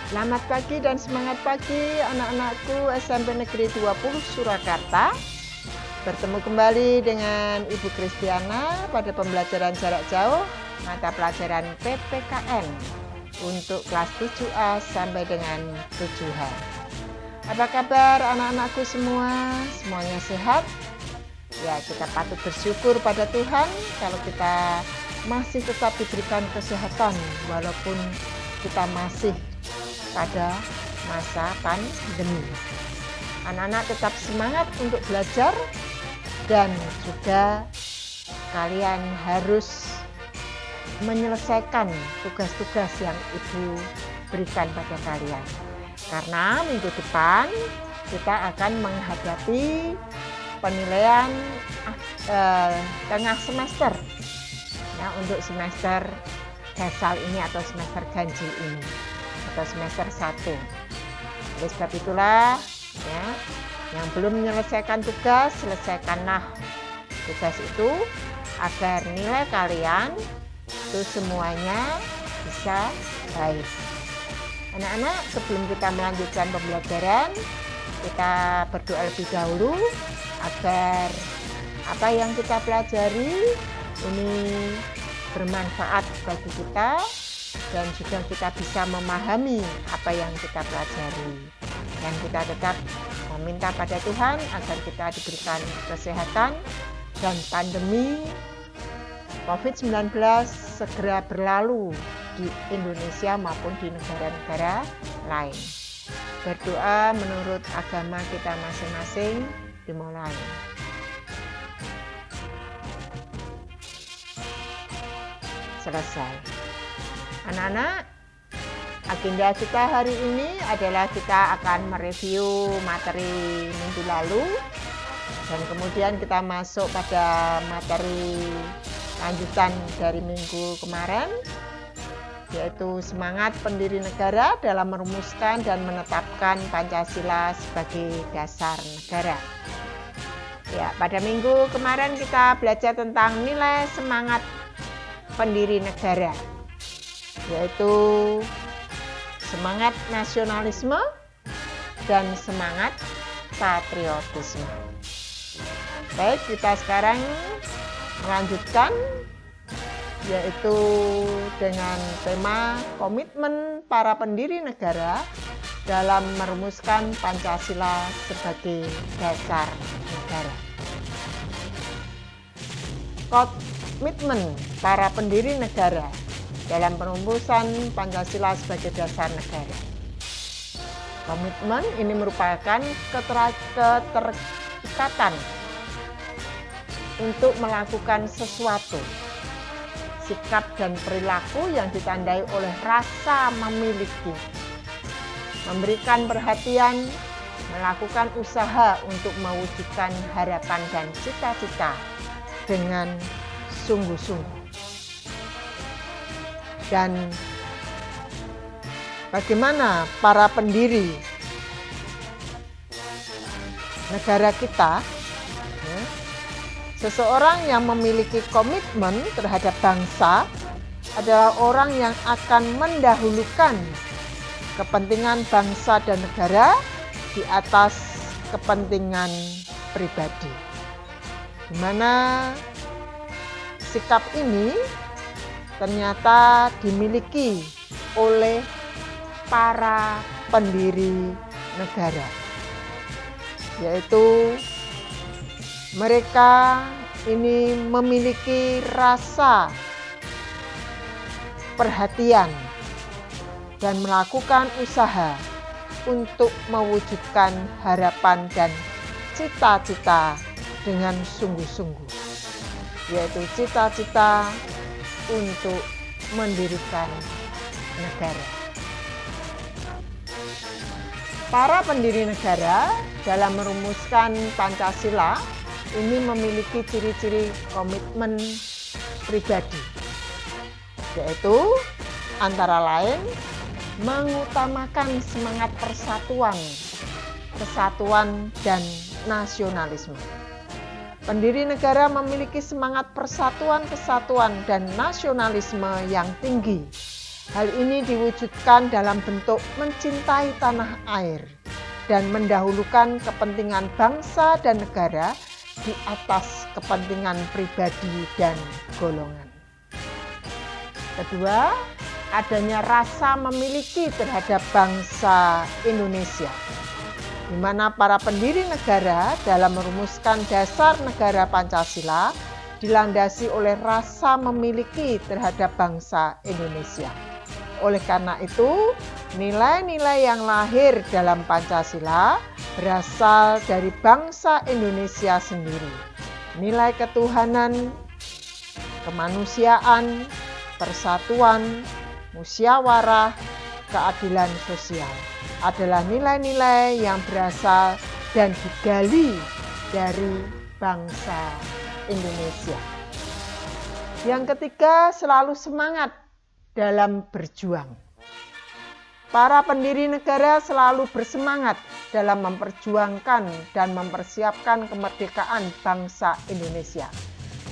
Selamat pagi dan semangat pagi anak-anakku SMP Negeri 20 Surakarta. Bertemu kembali dengan Ibu Kristiana pada pembelajaran jarak jauh mata pelajaran PPKN untuk kelas 7A sampai dengan 7H. Apa kabar anak-anakku semua? Semuanya sehat? Ya, kita patut bersyukur pada Tuhan kalau kita masih tetap diberikan kesehatan walaupun kita masih pada masa pandemi. Anak-anak tetap semangat untuk belajar dan juga kalian harus menyelesaikan tugas-tugas yang Ibu berikan pada kalian. Karena minggu depan kita akan menghadapi penilaian tengah semester ya, untuk semester dasar ini atau semester ganjil ini atau semester 1. Oleh sebab itulah ya, yang belum menyelesaikan tugas, selesaikanlah tugas itu agar nilai kalian itu semuanya bisa baik. Anak-anak, sebelum kita melanjutkan pembelajaran, kita berdoa lebih dahulu agar apa yang kita pelajari ini bermanfaat bagi kita dan juga kita bisa memahami apa yang kita pelajari. Dan kita tetap meminta pada Tuhan agar kita diberikan kesehatan dan pandemi COVID-19 segera berlalu di Indonesia maupun di negara-negara lain. Berdoa menurut agama kita masing-masing dimulai. Selesai. Anak-anak, agenda kita hari ini adalah kita akan mereview materi minggu lalu dan kemudian kita masuk pada materi lanjutan dari minggu kemarin, yaitu semangat pendiri negara dalam merumuskan dan menetapkan Pancasila sebagai dasar negara. Ya, pada minggu kemarin kita belajar tentang nilai semangat pendiri negara, yaitu semangat nasionalisme dan semangat patriotisme. Baik, kita sekarang melanjutkan yaitu dengan tema komitmen para pendiri negara dalam merumuskan Pancasila sebagai dasar negara. Komitmen para pendiri negara dalam perumusan Pancasila sebagai dasar negara. Komitmen ini merupakan keterikatan untuk melakukan sesuatu, sikap dan perilaku yang ditandai oleh rasa memiliki, memberikan perhatian, melakukan usaha untuk mewujudkan harapan dan cita-cita dengan sungguh-sungguh. Dan bagaimana para pendiri negara kita, seseorang yang memiliki komitmen terhadap bangsa adalah orang yang akan mendahulukan kepentingan bangsa dan negara di atas kepentingan pribadi. Di mana sikap ini ternyata dimiliki oleh para pendiri negara, yaitu mereka ini memiliki rasa perhatian dan melakukan usaha untuk mewujudkan harapan dan cita-cita dengan sungguh-sungguh, yaitu cita-cita untuk mendirikan negara. Para pendiri negara dalam merumuskan Pancasila ini memiliki ciri-ciri komitmen pribadi, yaitu antara lain mengutamakan semangat persatuan, kesatuan dan nasionalisme. Pendiri negara memiliki semangat persatuan, kesatuan, dan nasionalisme yang tinggi Hal ini diwujudkan dalam bentuk mencintai tanah air dan mendahulukan kepentingan bangsa dan negara di atas kepentingan pribadi dan golongan. Kedua, adanya rasa memiliki terhadap bangsa Indonesia, di mana para pendiri negara dalam merumuskan dasar negara Pancasila dilandasi oleh rasa memiliki terhadap bangsa Indonesia. Oleh karena itu, nilai-nilai yang lahir dalam Pancasila berasal dari bangsa Indonesia sendiri. Nilai ketuhanan, kemanusiaan, persatuan, musyawarah, keadilan sosial adalah nilai-nilai yang berasal dan digali dari bangsa Indonesia. Yang ketiga, selalu semangat dalam berjuang. Para pendiri negara selalu bersemangat dalam memperjuangkan dan mempersiapkan kemerdekaan bangsa Indonesia.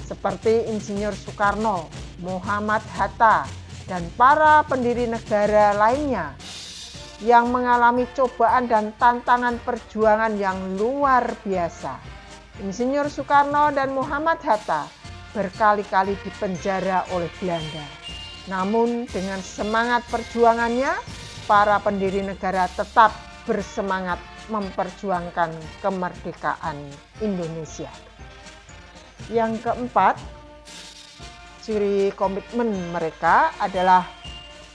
Seperti Insinyur Soekarno, Muhammad Hatta, dan para pendiri negara lainnya yang mengalami cobaan dan tantangan perjuangan yang luar biasa. Insinyur Soekarno dan Muhammad Hatta berkali-kali dipenjara oleh Belanda. Namun dengan semangat perjuangannya, para pendiri negara tetap bersemangat memperjuangkan kemerdekaan Indonesia. Yang keempat, ciri komitmen mereka adalah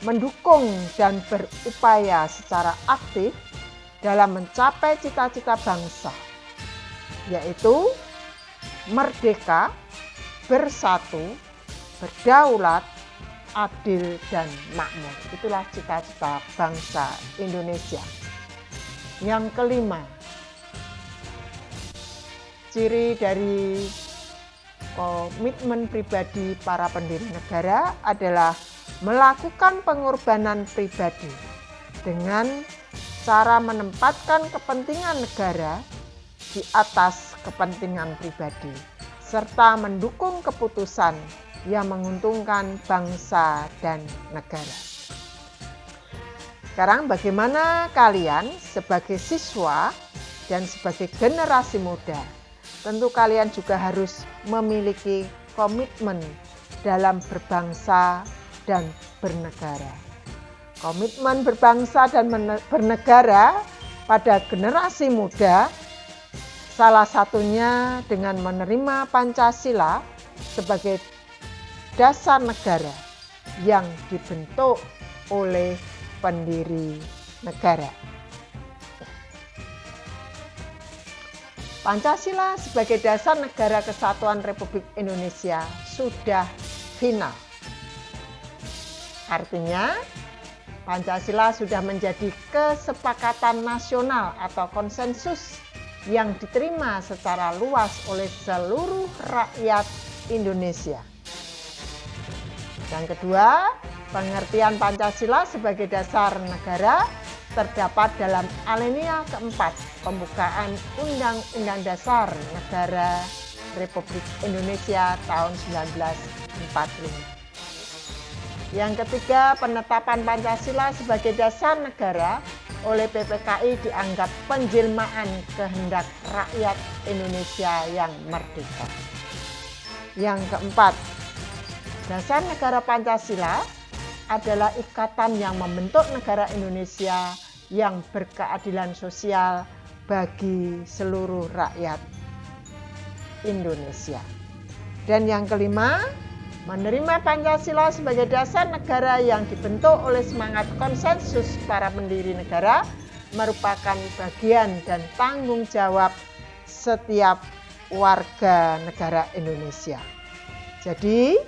mendukung dan berupaya secara aktif dalam mencapai cita-cita bangsa, yaitu merdeka, bersatu, berdaulat, adil, dan makmur. Itulah cita-cita bangsa Indonesia. Yang kelima, ciri dari komitmen pribadi para pendiri negara adalah melakukan pengorbanan pribadi dengan cara menempatkan kepentingan negara di atas kepentingan pribadi, serta mendukung keputusan yang menguntungkan bangsa dan negara. Sekarang bagaimana kalian sebagai siswa dan sebagai generasi muda? Tentu kalian juga harus memiliki komitmen dalam berbangsa dan bernegara. Komitmen berbangsa dan bernegara pada generasi muda salah satunya dengan menerima Pancasila sebagai dasar negara yang dibentuk oleh pendiri negara. Pancasila sebagai dasar negara kesatuan Republik Indonesia sudah final. Artinya, Pancasila sudah menjadi kesepakatan nasional atau konsensus yang diterima secara luas oleh seluruh rakyat Indonesia. Yang kedua, pengertian Pancasila sebagai dasar negara terdapat dalam alinea keempat pembukaan Undang-Undang Dasar Negara Republik Indonesia tahun 1945. Yang ketiga, penetapan Pancasila sebagai dasar negara oleh PPKI dianggap penjelmaan kehendak rakyat Indonesia yang merdeka. Yang keempat, dasar negara Pancasila adalah ikatan yang membentuk negara Indonesia yang berkeadilan sosial bagi seluruh rakyat Indonesia. Dan yang kelima, menerima Pancasila sebagai dasar negara yang dibentuk oleh semangat konsensus para pendiri negara merupakan bagian dan tanggung jawab setiap warga negara Indonesia. Jadi,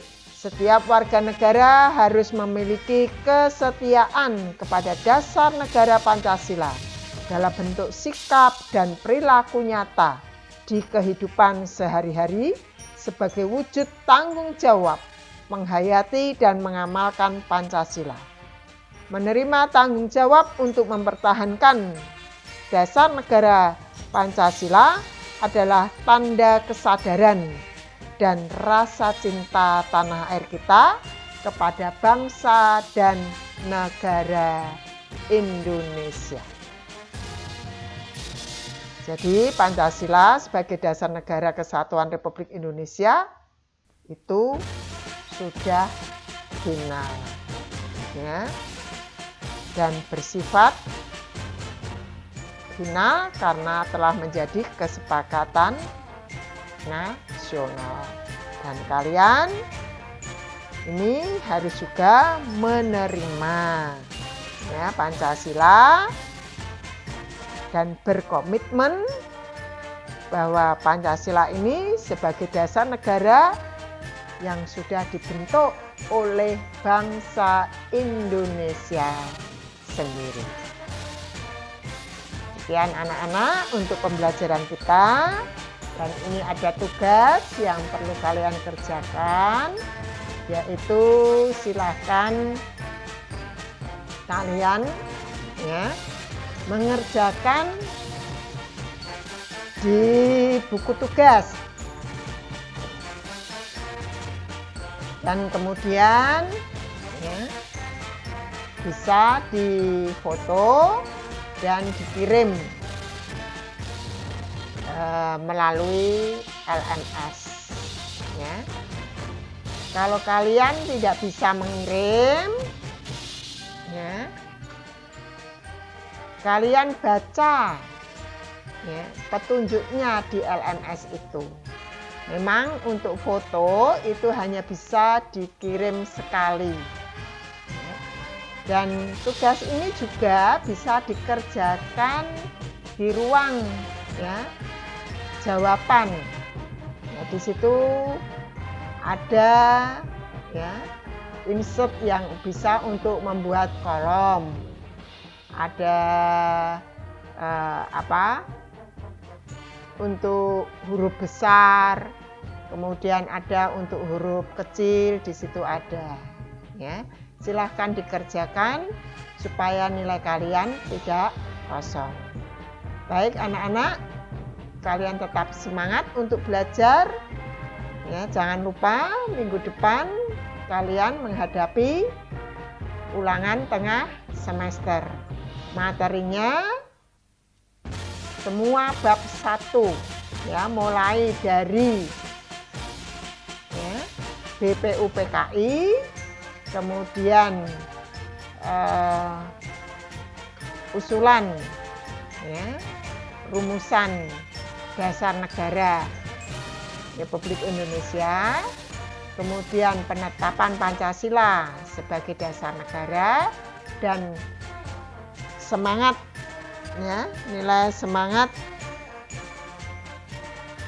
setiap warga negara harus memiliki kesetiaan kepada dasar negara Pancasila dalam bentuk sikap dan perilaku nyata di kehidupan sehari-hari sebagai wujud tanggung jawab menghayati dan mengamalkan Pancasila. Menerima tanggung jawab untuk mempertahankan dasar negara Pancasila adalah tanda kesadaran dan rasa cinta tanah air kita kepada bangsa dan negara Indonesia. Jadi Pancasila sebagai dasar negara kesatuan Republik Indonesia itu sudah final, ya, dan bersifat final karena telah menjadi kesepakatan nasional. Dan kalian ini harus juga menerima, ya, Pancasila dan berkomitmen bahwa Pancasila ini sebagai dasar negara yang sudah dibentuk oleh bangsa Indonesia sendiri. Sekian anak-anak untuk pembelajaran kita, dan ini ada tugas yang perlu kalian kerjakan, yaitu silahkan kalian, ya, mengerjakan di buku tugas, dan kemudian, ya, bisa difoto dan dikirim melalui LMS, ya. Kalau kalian tidak bisa mengirim, ya, kalian baca, ya, petunjuknya di LMS itu. Memang untuk foto itu hanya bisa dikirim sekali, ya. Dan tugas ini juga bisa dikerjakan di ruang, ya, jawaban. Nah, di situ ada, ya, insert yang bisa untuk membuat kolom. Ada untuk huruf besar, kemudian ada untuk huruf kecil, di situ ada, ya. Silahkan dikerjakan supaya nilai kalian tidak kosong. Baik anak-anak, kalian tetap semangat untuk belajar, ya. Jangan lupa minggu depan kalian menghadapi ulangan tengah semester. Materinya semua bab 1, ya, mulai dari, ya, BPUPKI, kemudian usulan, ya, rumusan dasar negara Republik Indonesia, kemudian penetapan Pancasila sebagai dasar negara, dan semangat, ya, nilai semangat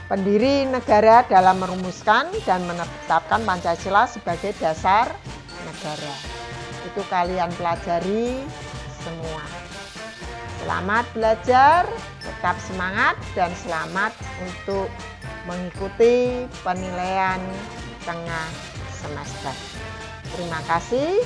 pendiri negara dalam merumuskan dan menetapkan Pancasila sebagai dasar negara. Itu kalian pelajari semua. Selamat belajar, tetap semangat, dan selamat untuk mengikuti penilaian tengah semester. Terima kasih.